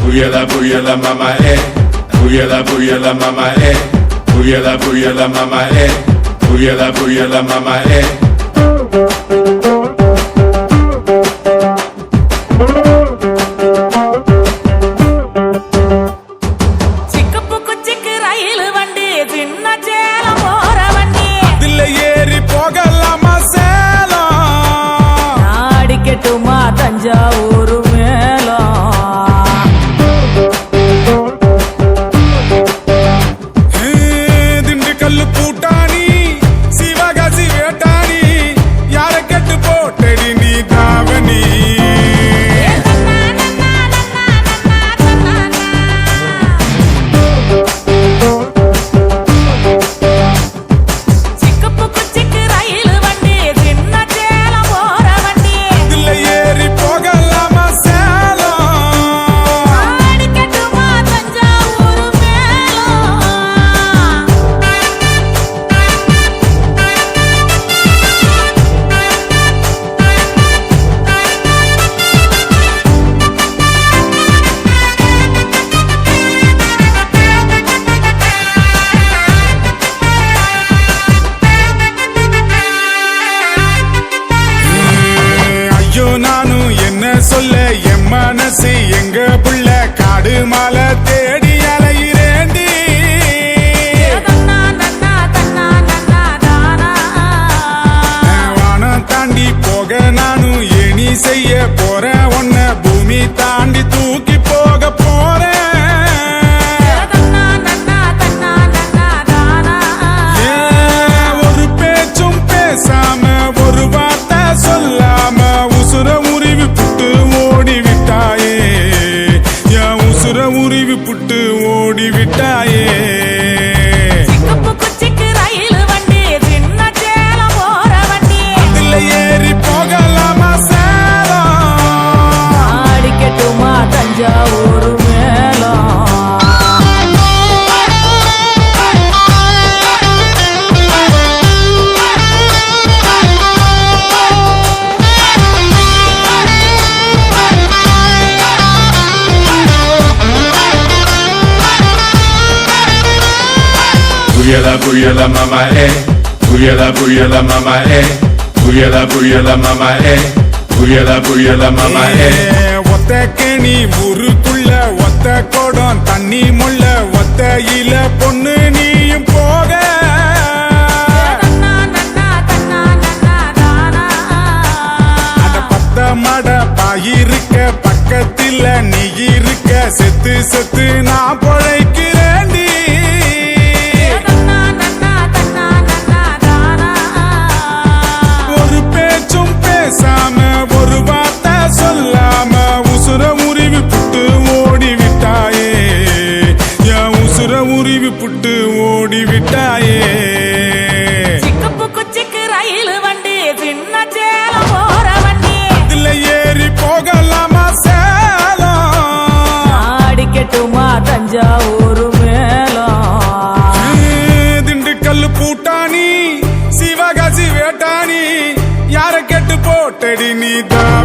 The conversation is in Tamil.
Puyala mama Puyala mama Puyala mama Puyala mama Thanjavur Dindigul கூட்டாணி Sivakasi வேட்டாணி யார கட்டு போட்டடி நீ தாவணி சொல்ல என் மனசு எங்க புள்ள காடு மாலை தேடி அலையிறேண்டி வானம் தாண்டி போக நானும் ஏனி செய்ய போறேன் ஒன்ன பூமி தாண்டி தூக்கி போக போறேன் ஒரு பேச்சும் பேசாம ஒரு வார்த்தை சொல்லாம உசுர உருவி புட்டு ஓடி விட்டாயே என் உசுர உருவி புட்டு ஓடி விட்டாயே அதுல ஏறி போகலாமா Salem அடிக்கட்டுமா Thanjavur Puyala mama Puyala mama Puyala mama Puyala mama ஒத்த கேணி ஊருக்குள்ள ஒத்த கோடம் தண்ணி முள்ள ஒத்தையில பொண்ணு நீயும் போக அத பத்த மட பாயிருக்க பக்கத்துல நீ இருக்க செத்து செத்து நான் பொழைக்கிறேண்டி பேசாம ஒரு வார்த்தை சொல்லாம உசுர உருவி புட்டு ஓடி விட்டாயே என் உசுர உருவி புட்டு ஓடி விட்டாயே இதுல ஏறி போகலாமா சேலம் அடிக்கட்டுமா தஞ்சாவூர் திண்டுக்கல் கூட்டாணி சிவகாசி வேட்டாணி யார கெட்டு போட்டடி நீ தான்